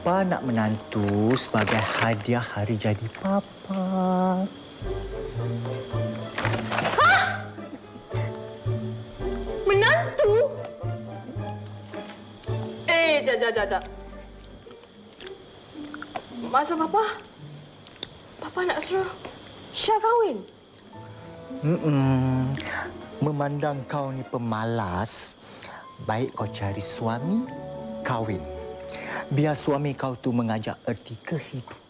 Papa nak menantu sebagai hadiah hari jadi Papa. Menantu? Jap. Maksud Papa? Papa nak suruh Syah kahwin? Memandang kau ni pemalas, baik kau cari suami, kahwin. Biar suami kau tu mengajak erti kehidupan.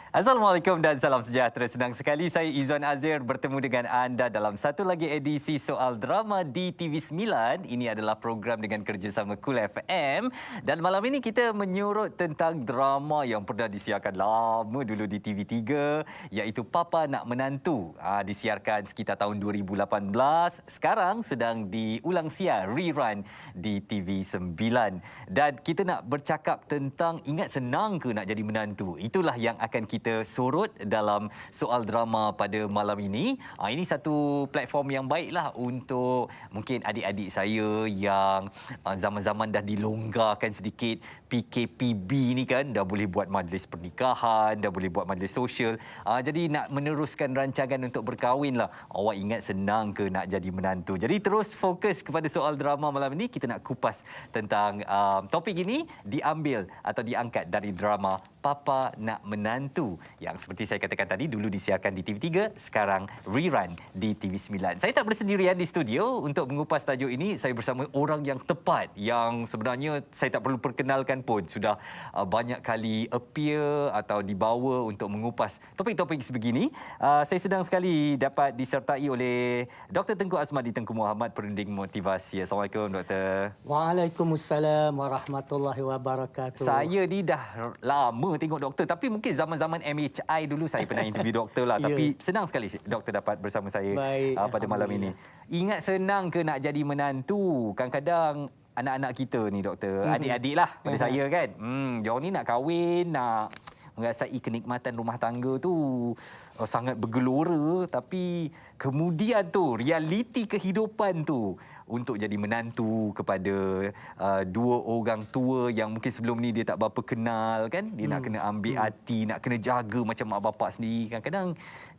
Assalamualaikum dan salam sejahtera. Senang sekali saya Izzuan Azir bertemu dengan anda dalam satu lagi edisi Soal Drama di TV9. Ini adalah program dengan kerjasama Cool FM. Dan malam ini kita menyurut tentang drama yang pernah disiarkan lama dulu di TV3, iaitu Papa Nak Menantu. Disiarkan sekitar tahun 2018. Sekarang sedang diulang siar, rerun di TV9. Dan kita nak bercakap tentang ingat senang ke nak jadi menantu. Itulah yang akan kita sorot dalam soal drama pada malam ini. Ini satu platform yang baiklah untuk mungkin adik-adik saya yang zaman-zaman dah dilonggarkan sedikit. PKPB ni kan dah boleh buat majlis pernikahan, dah boleh buat majlis sosial. Jadi nak meneruskan rancangan untuk berkahwin lah. Awak ingat senang ke nak jadi menantu? Jadi terus fokus kepada soal drama malam ini. Kita nak kupas tentang topik ini diambil atau diangkat dari drama Papa Nak Menantu yang seperti saya katakan tadi dulu disiarkan di TV3, sekarang rerun di TV9. Saya tak bersendirian di studio untuk mengupas tajuk ini. Saya bersama orang yang tepat, yang sebenarnya saya tak perlu perkenalkan pun sudah banyak kali appear atau dibawa untuk mengupas topik-topik sebegini. Saya sedang sekali dapat disertai oleh Dr. Tengku Azmadi Tengku Muhammad, perunding motivasi. Assalamualaikum Doktor. Waalaikumsalam warahmatullahi wabarakatuh. Saya ni dah lama tengok doktor, tapi mungkin zaman-zaman MHI dulu saya pernah interview doktor lah. Tapi senang sekali doktor dapat bersama saya pada malam ini. Ingat senang ke nak jadi menantu? Kadang-kadang anak-anak kita ni doktor, adik-adik lah pada saya kan. Diorang ni nak kahwin, nak merasai kenikmatan rumah tangga tu sangat bergelora, tapi kemudian tu realiti kehidupan tu untuk jadi menantu kepada dua orang tua yang mungkin sebelum ni dia tak berapa kenal kan, dia nak kena ambil hati, nak kena jaga macam mak bapak sendiri. Kadang-kadang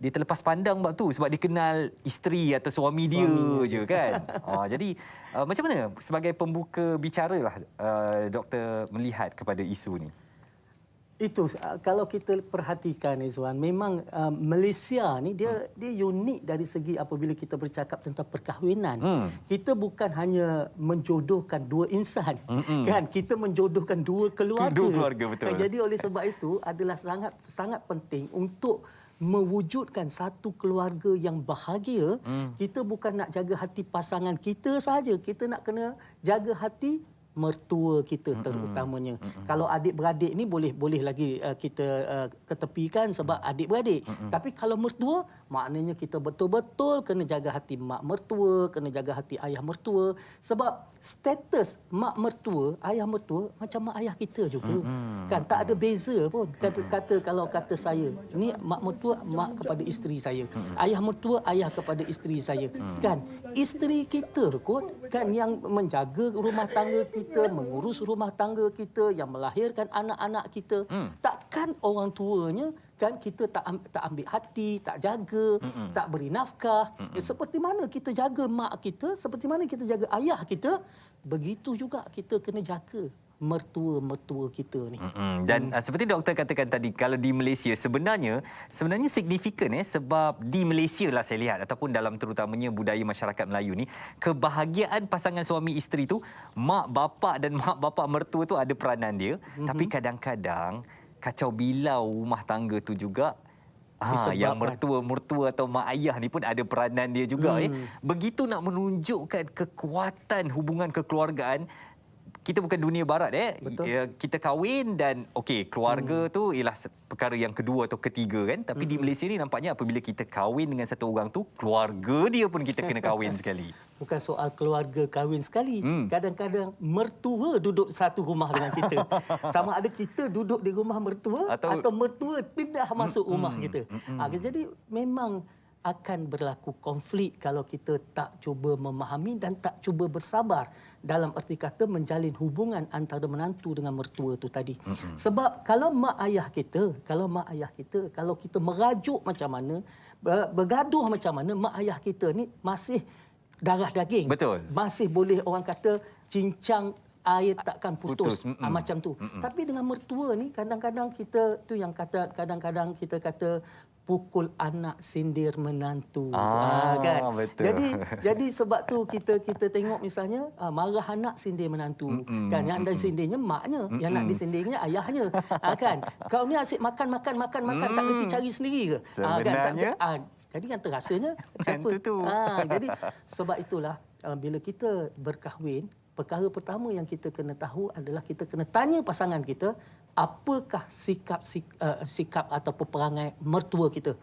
dia terlepas pandang bab tu sebab dia kenal isteri atau suami dia je kan. Jadi macam mana sebagai pembuka bicara lah doktor melihat kepada isu ni? Itu kalau kita perhatikan Izwan, memang Malaysia ni dia unik dari segi apabila kita bercakap tentang perkahwinan. Kita bukan hanya menjodohkan dua insan, kan? Kita menjodohkan dua keluarga. Dua keluarga, betul. Jadi oleh sebab itu adalah sangat penting untuk mewujudkan satu keluarga yang bahagia. Kita bukan nak jaga hati pasangan kita saja, kita nak kena jaga hati mertua kita terutamanya. Kalau adik-beradik ni boleh lagi kita ketepikan sebab adik-beradik. Tapi kalau mertua, maknanya kita betul-betul kena jaga hati mak mertua, kena jaga hati ayah mertua. Sebab status mak mertua, ayah mertua macam mak ayah kita juga. Kan tak ada beza pun. Kalau kata saya, ni mak mertua mak kepada isteri saya. Ayah mertua ayah kepada isteri saya. Kan isteri kita kot kan yang menjaga rumah tangga kita, mengurus rumah tangga kita, yang melahirkan anak-anak kita. Takkan orang tuanya kan kita tak ambil hati, tak jaga, tak beri nafkah. Seperti mana kita jaga mak kita, seperti mana kita jaga ayah kita, begitu juga kita kena jaga mertua-mertua kita ni. Dan seperti doktor katakan tadi, kalau di Malaysia sebenarnya signifikan sebab di Malaysia lah saya lihat, ataupun dalam terutamanya budaya masyarakat Melayu ni, kebahagiaan pasangan suami isteri tu, mak bapak dan mak bapak mertua tu ada peranan dia. Tapi kadang-kadang kacau bilau rumah tangga tu juga. Yang mertua atau mak ayah ni pun ada peranan dia juga. Begitu nak menunjukkan kekuatan hubungan kekeluargaan. Kita bukan dunia barat kita kahwin dan keluarga tu ialah perkara yang kedua atau ketiga kan. Tapi di Malaysia ni nampaknya apabila kita kahwin dengan satu orang tu, keluarga dia pun kita kena kahwin sekali. Bukan soal keluarga kahwin sekali. Kadang-kadang mertua duduk satu rumah dengan kita. Sama ada kita duduk di rumah mertua atau mertua pindah masuk rumah kita. Jadi memang akan berlaku konflik kalau kita tak cuba memahami dan tak cuba bersabar dalam erti kata menjalin hubungan antara menantu dengan mertua tu tadi. Sebab kalau mak ayah kita, kalau kita merajuk macam mana, bergaduh macam mana, mak ayah kita ni masih darah daging. Betul. Masih boleh orang kata cincang air takkan putus. Macam tu. Tapi dengan mertua ni kadang-kadang kita tu yang kata kadang-kadang kita kata pukul anak sindir menantu. Kan. Betul. Jadi sebab tu kita tengok misalnya marah anak sindir menantu. Kan yang ada sindirnya maknya, yang nak disindirnya ayahnya. Kan. Kau ni asyik makan tak reti cari sendiri ke? Sebenarnya jadi yang terasanya siapa tu. Jadi sebab itulah bila kita berkahwin, perkara pertama yang kita kena tahu adalah kita kena tanya pasangan kita apakah sikap ataupun perangai mertua kita.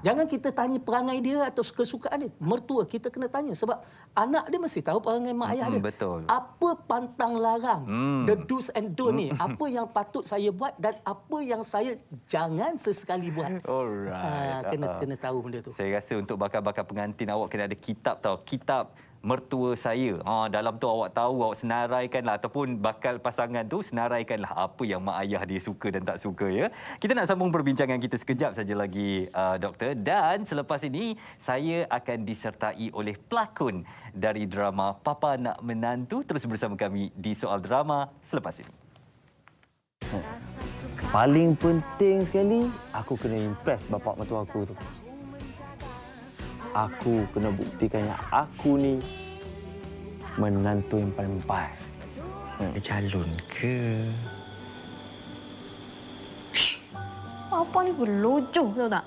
Jangan kita tanya perangai dia atau kesukaan dia. Mertua kita kena tanya sebab anak dia mesti tahu perangai mak ayah dia. Betul. Apa pantang larang, the do's and don't ni. Apa yang patut saya buat dan apa yang saya jangan sesekali buat. Alright. Kena tahu benda tu. Saya rasa untuk bakal-bakal pengantin awak kena ada kitab tau. Kitab mertua saya. Dalam tu awak tahu, awak senaraikanlah ataupun bakal pasangan tu senaraikanlah apa yang mak ayah dia suka dan tak suka ya. Kita nak sambung perbincangan kita sekejap saja lagi doktor, dan selepas ini saya akan disertai oleh pelakon dari drama Papa Nak Menantu. Terus bersama kami di Soal Drama selepas ini. Paling penting sekali, aku kena impress bapak mertua aku tu. Aku kena buktikan yang aku ni menantu yang paling baik. Calon ke? Papa ni berlojoh, tahu tak?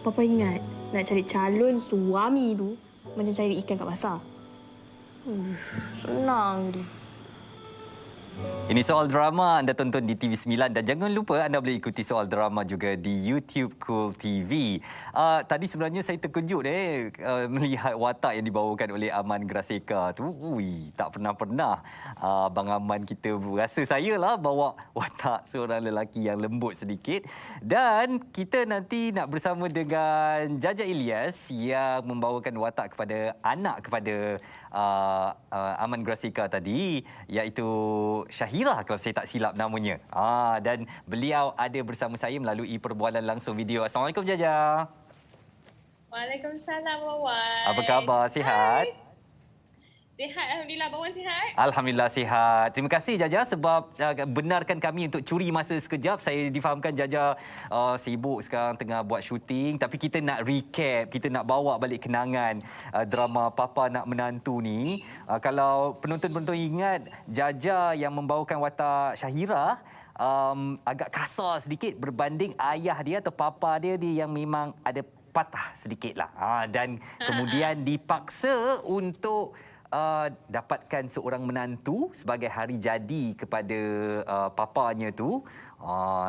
Papa ingat nak cari calon suami tu macam cari ikan kat pasar. Senang je. Ini Soal Drama anda tonton di TV9 dan jangan lupa anda boleh ikuti Soal Drama juga di YouTube Cool TV. Tadi sebenarnya saya terkejut melihat watak yang dibawakan oleh Aman Graseka tu. Tak pernah-pernah Abang Aman kita rasa saya lah bawa watak seorang lelaki yang lembut sedikit. Dan kita nanti nak bersama dengan Jaja Ilyas yang membawakan watak kepada anak kepada Aman Graseka tadi, iaitu Syahira kalau saya tak silap namanya. Dan beliau ada bersama saya melalui perbualan langsung video. Assalamualaikum Jaja. Waalaikumsalam Wawan. Apa khabar? Sihat? Hai. Sihat, Alhamdulillah. Wawan sihat? Alhamdulillah sihat. Terima kasih Jaja sebab benarkan kami untuk curi masa sekejap. Saya difahamkan Jaja sibuk sekarang tengah buat syuting, tapi kita nak recap, kita nak bawa balik kenangan drama Papa Nak Menantu ni. Kalau penonton-penonton ingat, Jaja yang membawakan watak Syahira agak kasar sedikit berbanding ayah dia atau papa dia yang memang ada patah sedikitlah. Dan kemudian dipaksa untuk dapatkan seorang menantu sebagai hari jadi kepada papanya tu.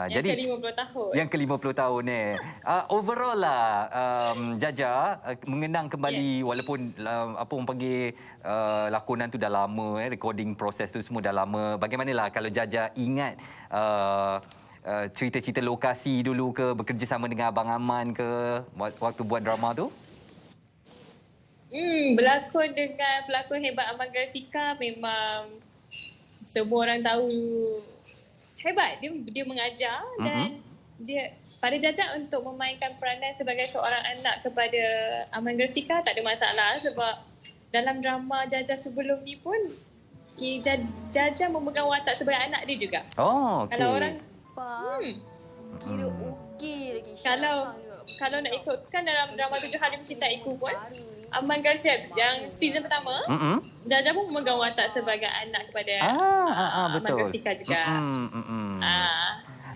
Yang Jadi ke-50 tahun. Yang ke-50 tahun overall lah Jaja mengenang kembali walaupun apa orang panggil lakonan tu dah lama, recording proses tu semua dah lama. Bagaimanalah kalau Jaja ingat cerita-cerita lokasi dulu ke, bekerja sama dengan Abang Aman ke waktu buat drama tu? Berlakon dengan pelakon hebat Aman Graseka memang semua orang tahu hebat. Dia mengajar dan dia pada Jaja untuk memainkan peranan sebagai seorang anak kepada Aman Graseka tak ada masalah sebab dalam drama Jaja sebelum ni pun Jaja memegang watak sebagai anak dia juga. Oh, okey. Kalau orang Kira okey lagi. kalau nak ikutkan dalam drama 7 Hari Mencintaiku pun Aman Graseka yang season pertama Jaja pun memegang watak sebagai anak kepada Aman Graseka juga.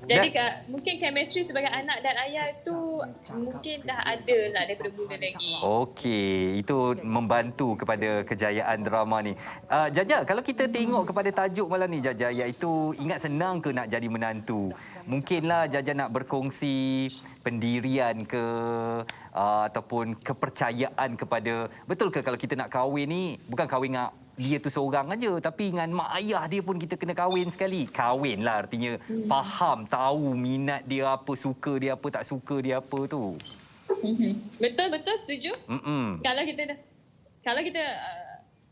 Jadi mungkin chemistry sebagai anak dan ayah tu mungkin dah ada lah daripada mula lagi. Okey, itu membantu kepada kejayaan drama ni. Jaja, kalau kita tengok kepada tajuk malam ni Jaja, iaitu ingat senang ke nak jadi menantu. Mungkinlah Jaja nak berkongsi pendirian ke ataupun kepercayaan kepada, betul ke kalau kita nak kahwin ni bukan kahwin dengan dia tu seorang aja, tapi dengan mak ayah dia pun kita kena kahwin sekali. Kahwin lah artinya faham, tahu minat dia apa, suka dia apa, tak suka dia apa tu. Betul setuju. Mm-mm. Kalau kita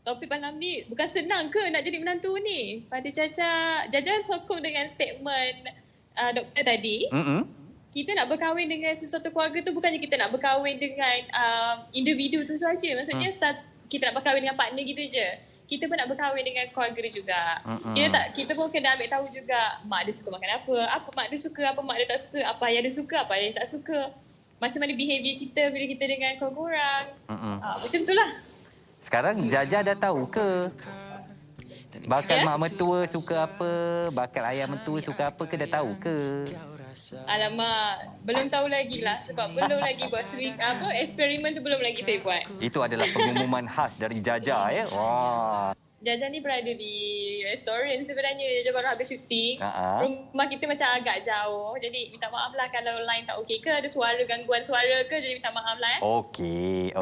topik malam ni bukan senang ke nak jadi menantu ni? Pada Jaja sokong dengan statement doktor tadi. Mm-mm. Kita nak berkahwin dengan sesuatu keluarga tu bukannya kita nak berkahwin dengan individu tu saja. Maksudnya kita nak berkahwin dengan partner kita je. Kita pun nak berkahwin dengan keluarga dia juga. Kita pun kena ambil tahu juga mak dia suka makan apa mak dia suka, apa mak dia tak suka, apa ayah dia suka, apa ayah dia tak suka. Macam mana behavior kita bila kita dengan korang. Macam itulah. Sekarang Jaja dah tahu ke? Bakal mak mertua suka apa, bakal ayah mertua suka apa ke, dah tahu ke? Alamak, belum tahu lagi lah sebab belum lagi buat eksperimen tu belum lagi saya buat. Itu adalah pengumuman khas dari Jaja ya. Wah. Jaja ni berada di restoran sebenarnya. Jaja baru habis syuting. Rumah kita macam agak jauh. Jadi minta maaf lah kalau line tak okey ke. Ada gangguan suara ke. Jadi minta maaf lah. Okey.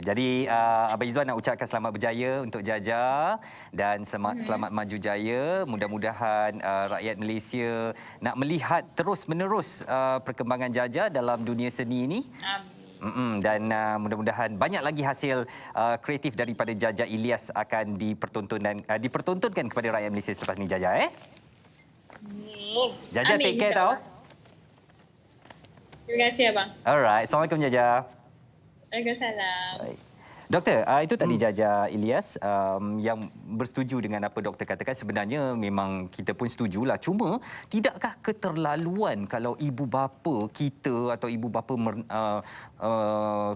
Jadi Abang Izzuan nak ucapkan selamat berjaya untuk Jaja. Dan selamat maju jaya. Mudah-mudahan rakyat Malaysia nak melihat terus-menerus perkembangan Jaja dalam dunia seni ini. Amin. Dan mudah-mudahan banyak lagi hasil kreatif daripada Jaja Ilyas akan dipertontonkan kepada rakyat Malaysia selepas ni, Jaja. Jaja, Amin, take care tau. Terima kasih abang. Alright, Assalamualaikum Jaja. Waalaikumsalam. Baik. Doktor, itu tadi Jaja Ilyas yang bersetuju dengan apa doktor katakan. Sebenarnya memang kita pun setujulah. Cuma tidakkah keterlaluan kalau ibu bapa kita atau ibu bapa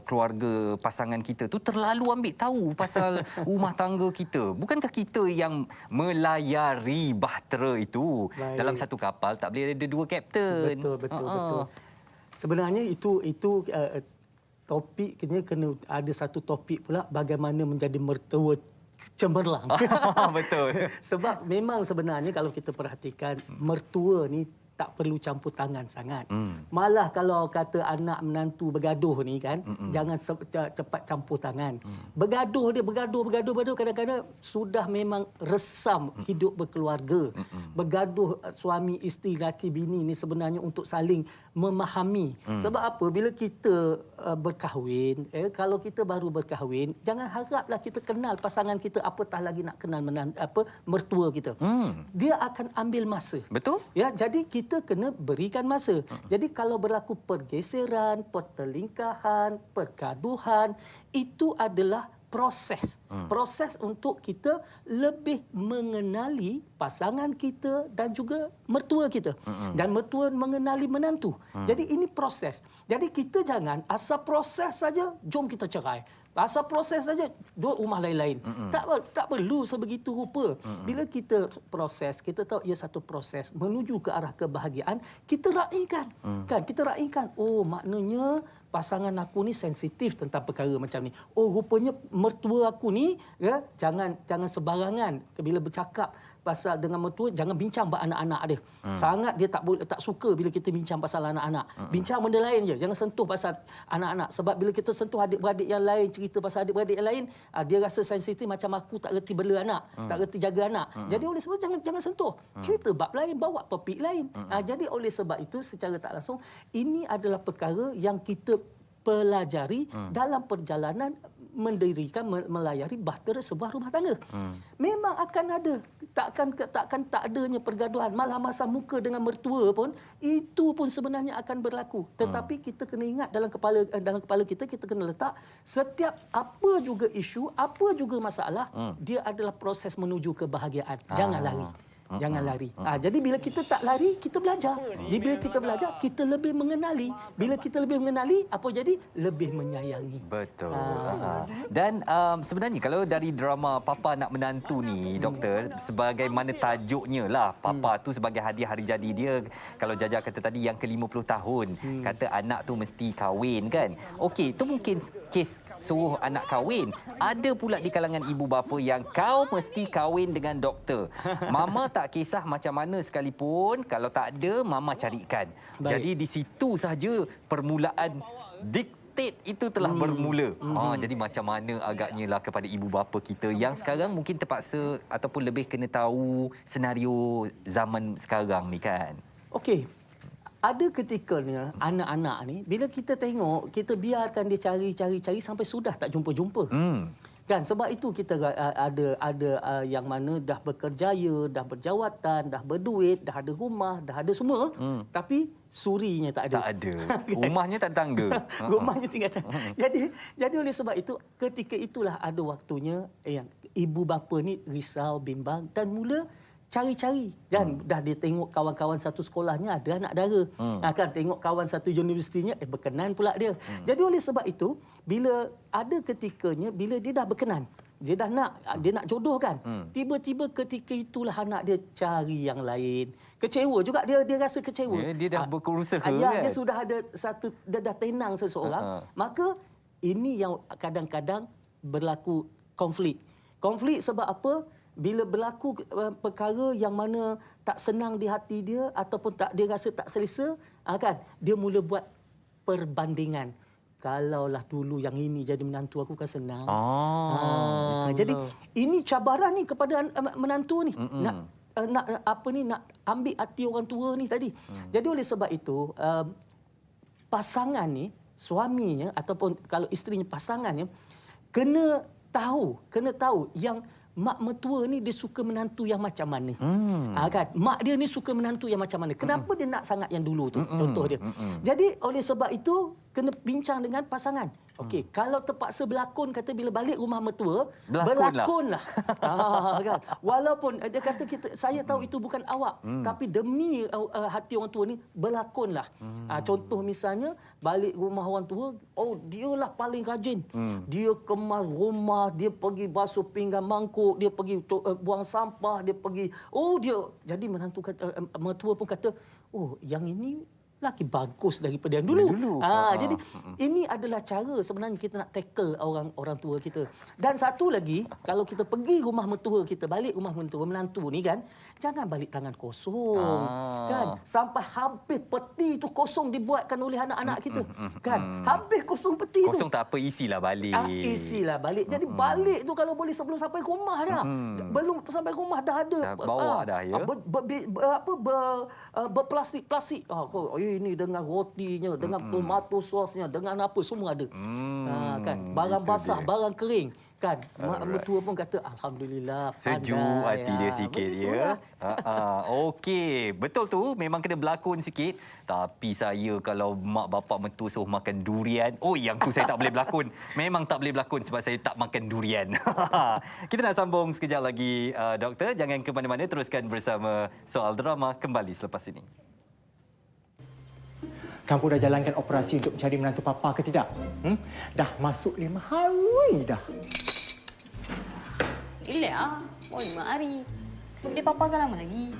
keluarga pasangan kita tu terlalu ambil tahu pasal rumah tangga kita? Bukankah kita yang melayari bahtera itu? Baik. Dalam satu kapal tak boleh ada dua kapten. Betul. Sebenarnya itu topik kena ada satu topik pula bagaimana menjadi mertua cemerlang. Betul. Sebab memang sebenarnya kalau kita perhatikan mertua ni tak perlu campur tangan sangat. Malah kalau kata anak menantu bergaduh ni kan, jangan cepat campur tangan. Bergaduh kadang-kadang sudah memang resam hidup berkeluarga. Bergaduh suami isteri, laki bini ni sebenarnya untuk saling memahami. Sebab apa? Bila kita berkahwin, kalau kita baru berkahwin, jangan haraplah kita kenal pasangan kita, apatah lagi nak kenal mertua kita. Dia akan ambil masa. Betul? Ya, jadi kita kena berikan masa. Jadi kalau berlaku pergeseran, pertelingkahan, pergaduhan, itu adalah proses. Proses untuk kita lebih mengenali pasangan kita dan juga mertua kita. Dan mertua mengenali menantu. Jadi ini proses. Jadi kita jangan asal proses saja, jom kita cerai. Asal proses saja, dua rumah lain-lain. Tak perlu sebegitu rupa. Bila kita proses, kita tahu ia satu proses menuju ke arah kebahagiaan, kita raikan. Kita raikan. Oh, maknanya pasangan aku ni sensitif tentang perkara macam ni. Oh, rupanya mertua aku ni jangan sembarangan bila bercakap pasal dengan mertua, jangan bincang pasal anak-anak dia. Sangat dia tak suka bila kita bincang pasal anak-anak. Bincang benda lain je, jangan sentuh pasal anak-anak. Sebab bila kita sentuh adik-beradik yang lain, cerita pasal adik-beradik yang lain, dia rasa sensitif macam aku tak reti bela anak, tak reti jaga anak. Jadi oleh sebab jangan sentuh. Cerita bab lain, bawa topik lain. Jadi oleh sebab itu secara tak langsung ini adalah perkara yang kita pelajari dalam perjalanan melayari bahtera sebuah rumah tangga. Memang akan ada, takkan tak adanya pergaduhan. Malah masa muka dengan mertua pun itu pun sebenarnya akan berlaku. Tetapi kita kena ingat dalam kepala kita kena letak setiap apa juga isu, apa juga masalah, dia adalah proses menuju kebahagiaan. Jangan lari. Jangan lari. Jadi bila kita tak lari, kita belajar. Jadi bila kita belajar, kita lebih mengenali. Bila kita lebih mengenali, apa jadi? Lebih menyayangi. Betul. Dan sebenarnya kalau dari drama Papa Nak Menantu ni, doktor, sebagaimana tajuknya lah, Papa tu sebagai hadiah hari jadi dia, kalau Jaja kata tadi yang ke-50 tahun, kata anak tu mesti kahwin kan. Okey, itu mungkin kes suruh anak kahwin. Ada pula di kalangan ibu bapa yang kau mesti kahwin dengan doktor. Mama tak kisah macam mana sekalipun, kalau tak ada, mama carikan. Baik. Jadi di situ saja permulaan estate itu telah bermula. Jadi macam mana agaknya lah kepada ibu bapa kita yang sekarang mungkin terpaksa ataupun lebih kena tahu senario zaman sekarang ni kan. Okey. Ada ketikanya anak-anak ni bila kita tengok, kita biarkan dia cari sampai sudah tak jumpa-jumpa. Kan sebab itu kita ada yang mana dah berkerjaya, dah berjawatan, dah berduit, dah ada rumah, dah ada semua, tapi surinya tak ada. Tak ada. Rumahnya tak ada tangga. Rumahnya tinggal jadi oleh sebab itu ketika itulah ada waktunya yang ibu bapa ni risau, bimbang dan mula cari-cari kan. Dah dia tengok kawan-kawan satu sekolahnya ada anak dara, kan tengok kawan satu universitinya berkenan pula dia. Jadi oleh sebab itu bila ada ketikanya bila dia dah berkenan, dia nak jodohkan, tiba-tiba ketika itulah anak dia cari yang lain, kecewa juga dia rasa kecewa. Dia dah berusaha kan? Dia sudah ada satu, dia dah tenang seseorang, maka ini yang kadang-kadang berlaku konflik sebab apa? Bila berlaku perkara yang mana tak senang di hati dia ataupun dia rasa tak selesa, kan dia mula buat perbandingan. Kalaulah dulu yang ini jadi menantu aku kan senang. Jadi ini cabaran ni kepada menantu ni. Nak ambil hati orang tua ni tadi. Jadi oleh sebab itu pasangan ni, suaminya ataupun kalau isterinya pasangannya kena tahu yang mak mertua ni dia suka menantu yang macam mana. Kan? Mak dia ni suka menantu yang macam mana. Kenapa dia nak sangat yang dulu tu? Contoh dia. Jadi oleh sebab itu kena bincang dengan pasangan. Okey, kalau terpaksa berlakon kata bila balik rumah mertua, berlakonlah. Kan? Walaupun dia kata saya tahu itu bukan awak, tapi demi hati orang tua ni berlakonlah. Contoh misalnya balik rumah orang tua, dialah paling rajin. Dia kemas rumah, dia pergi basuh pinggan mangkuk, dia pergi buang sampah, dia pergi dia jadi menantu mertua pun kata, yang ini lagi bagus daripada yang dulu. Jadi ini adalah cara sebenarnya kita nak tackle orang tua kita. Dan satu lagi, kalau kita pergi rumah mertua kita, balik rumah mertua menantu ni kan, jangan balik tangan kosong. Kan? Sampai habis peti tu kosong dibuatkan oleh anak-anak kita. Kan? Habis kosong peti tu. Kosong tak apa, isilah balik. Isilah balik. Jadi balik tu kalau boleh sebelum sampai rumah dah. Belum sampai rumah dah ada. Dah bawa dah ya. Berplastik-plastik. Ini dengan rotinya, dengan tomato sosnya, dengan apa semua ada. Kan? Barang basah, barang kering. Kan? Mak mertua pun kata alhamdulillah, sejuk hati dia sikit ya. Okey, betul tu memang kena berlakon sikit. Tapi saya kalau mak bapak mertua suruh makan durian, yang tu saya tak boleh berlakon. Memang tak boleh berlakon sebab saya tak makan durian. Kita nak sambung sekejap lagi, doktor. Jangan ke mana-mana, teruskan bersama Soal Drama kembali selepas ini. Kamu dah jalankan operasi untuk mencari menantu papa ke tidak? Dah masuk 5 hari dah. Relax 5 hari. Dia papa kan lama lagi.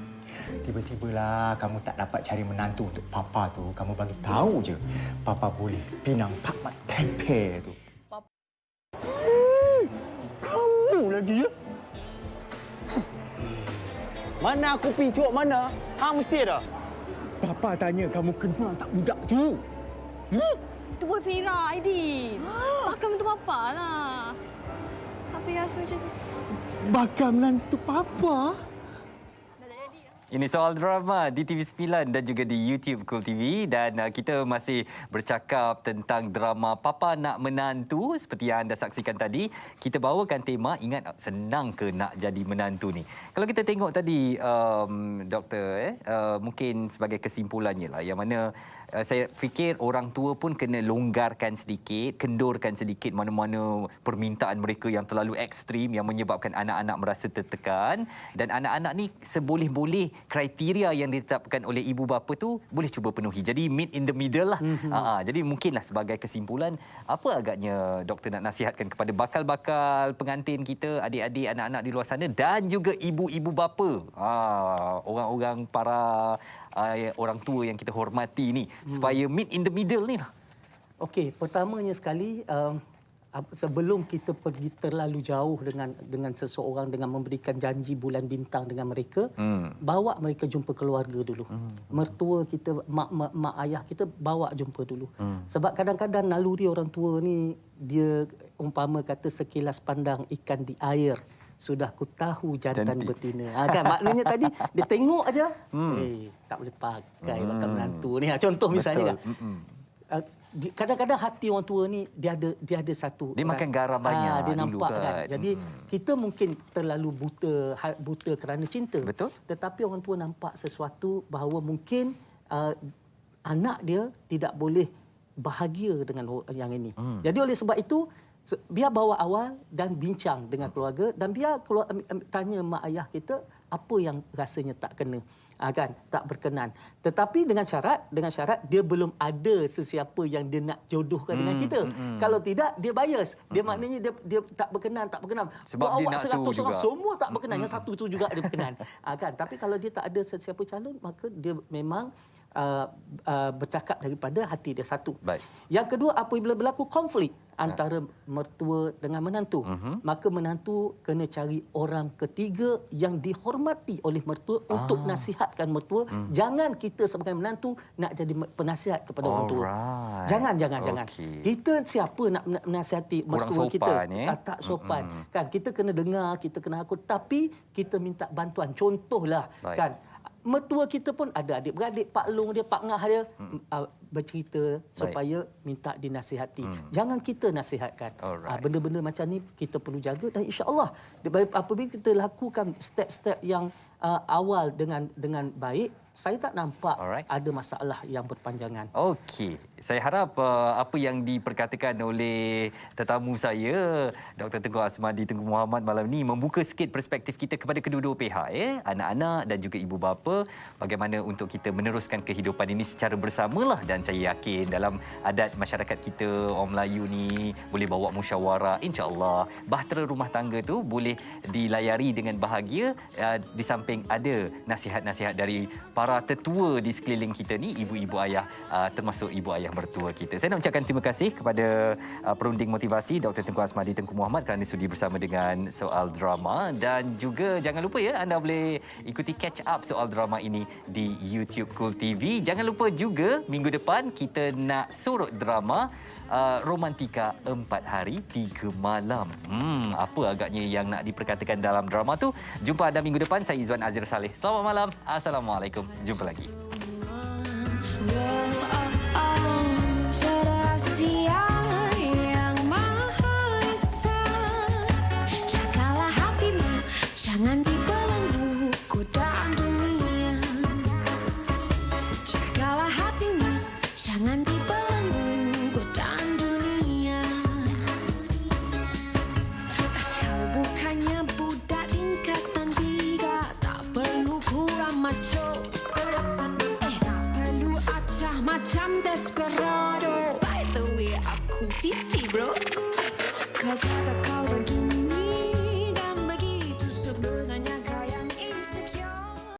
Tiba-tibalah kamu tak dapat cari menantu untuk papa tu. Kamu bagi tahu je. Papa boleh pinang Pak Mat Tempe tu. Kamu lagi ya? Mana aku pergi cuak mana? Mesti dah. Papa tanya kamu kenal tak budak tu? Itu boy Fira, Aidin. Makan untuk papa lah. Tapi rasa macam tu. Bakal menantu papa? Dah tak jadi. Ini Soal Drama di TV9 dan juga di YouTube Cool TV, dan kita masih bercakap tentang drama Papa Nak Menantu. Seperti yang anda saksikan tadi, kita bawakan tema ingat senang ke nak jadi menantu ni. Kalau kita tengok tadi doktor mungkin sebagai kesimpulannya lah, yang mana saya fikir orang tua pun kena longgarkan sedikit, kendurkan sedikit mana-mana permintaan mereka yang terlalu ekstrim yang menyebabkan anak-anak merasa tertekan, dan anak-anak ni seboleh-boleh kriteria yang ditetapkan oleh ibu bapa tu boleh cuba penuhi. Jadi meet in the middle lah. Jadi mungkinlah sebagai kesimpulan, apa agaknya doktor nak nasihatkan kepada bakal-bakal pengantin kita, adik-adik, anak-anak di luar sana dan juga ibu-ibu bapa, orang-orang para orang tua yang kita hormati ni, supaya meet in the middle ni lah. Okey, pertamanya sekali sebelum kita pergi terlalu jauh dengan seseorang, dengan memberikan janji bulan bintang dengan mereka, bawa mereka jumpa keluarga dulu. Mertua kita, mak ayah kita, bawa jumpa dulu. Sebab kadang-kadang naluri orang tua ni, dia umpama kata sekilas pandang ikan di air, sudah ku tahu jantan betina. Kan maknanya tadi dia tengok aja, tak boleh pakai bakal menantu ni. Contoh misalnya kan. Kadang-kadang hati orang tua ni dia ada satu, dia makan garam banyak dia dulu nampak kan. Jadi kita mungkin terlalu buta kerana cinta. Betul. Tetapi orang tua nampak sesuatu bahawa mungkin anak dia tidak boleh bahagia dengan yang ini. Jadi oleh sebab itu biar bawa awal dan bincang dengan keluarga, dan biar tanya mak ayah kita apa yang rasanya tak kena. Kan, tak berkenan. Tetapi dengan syarat dia belum ada sesiapa yang dia nak jodohkan dengan kita. Kalau tidak, dia bias. Dia maknanya dia tak berkenan. Sebab dia awak nak 100 orang juga. semua tak berkenan, yang satu tu juga dia berkenan. Kan, tapi kalau dia tak ada sesiapa calon, maka dia memang bercakap daripada hati dia satu. Baik. Yang kedua, apabila berlaku konflik antara mertua dengan menantu, maka menantu kena cari orang ketiga yang dihormati oleh mertua untuk nasihatkan mertua. Jangan kita sebagai menantu nak jadi penasihat kepada orang tua. Jangan. Okay. Kita siapa nak menasihati mertua kita? Tak sopan. Kan, kita kena dengar, kita kena akut, tapi kita minta bantuan. Contohlah, baik, kan, mertua kita pun ada adik-beradik, pak long dia, pak ngah dia, bercerita supaya minta dinasihati. Jangan kita nasihatkan. Benda-benda macam ni kita perlu jaga, dan insya-Allah apabila kita lakukan step-step yang awal dengan baik, saya tak nampak ada masalah yang berpanjangan. Okey, saya harap apa yang diperkatakan oleh tetamu saya, Dr. Tengku Asmadi Tengku Muhammad malam ni membuka sikit perspektif kita kepada kedua-dua pihak, anak-anak dan juga ibu bapa, bagaimana untuk kita meneruskan kehidupan ini secara bersamalah. Dan saya yakin dalam adat masyarakat kita, orang Melayu ni boleh bawa musyawarah, insya-Allah bahtera rumah tangga tu boleh dilayari dengan bahagia, di samping ada nasihat-nasihat dari para tetua di sekeliling kita ni, ibu-ibu ayah, termasuk ibu ayah mertua kita. Saya nak ucapkan terima kasih kepada perunding motivasi Dr. Tengku Asmadi Tengku Muhammad kerana sudi bersama dengan Soal Drama, dan juga jangan lupa anda boleh ikuti catch up Soal Drama ini di YouTube Cool TV. Jangan lupa juga minggu depan kita nak sorot drama Romantika 4 Hari 3 Malam. Apa agaknya yang nak diperkatakan dalam drama tu? Jumpa anda minggu depan. Saya Izwan Azir Saleh. Selamat malam. Assalamualaikum. Jumpa lagi. Jangan dibelenggu godaan dunia. Jagalah hatimu, jangan dibelenggu godaan dunia. Kau bukannya budak tingkatan 3, tak perlu pura macho, tak perlu acah macam desperado. By the way, aku sisi bro. Kau kata kau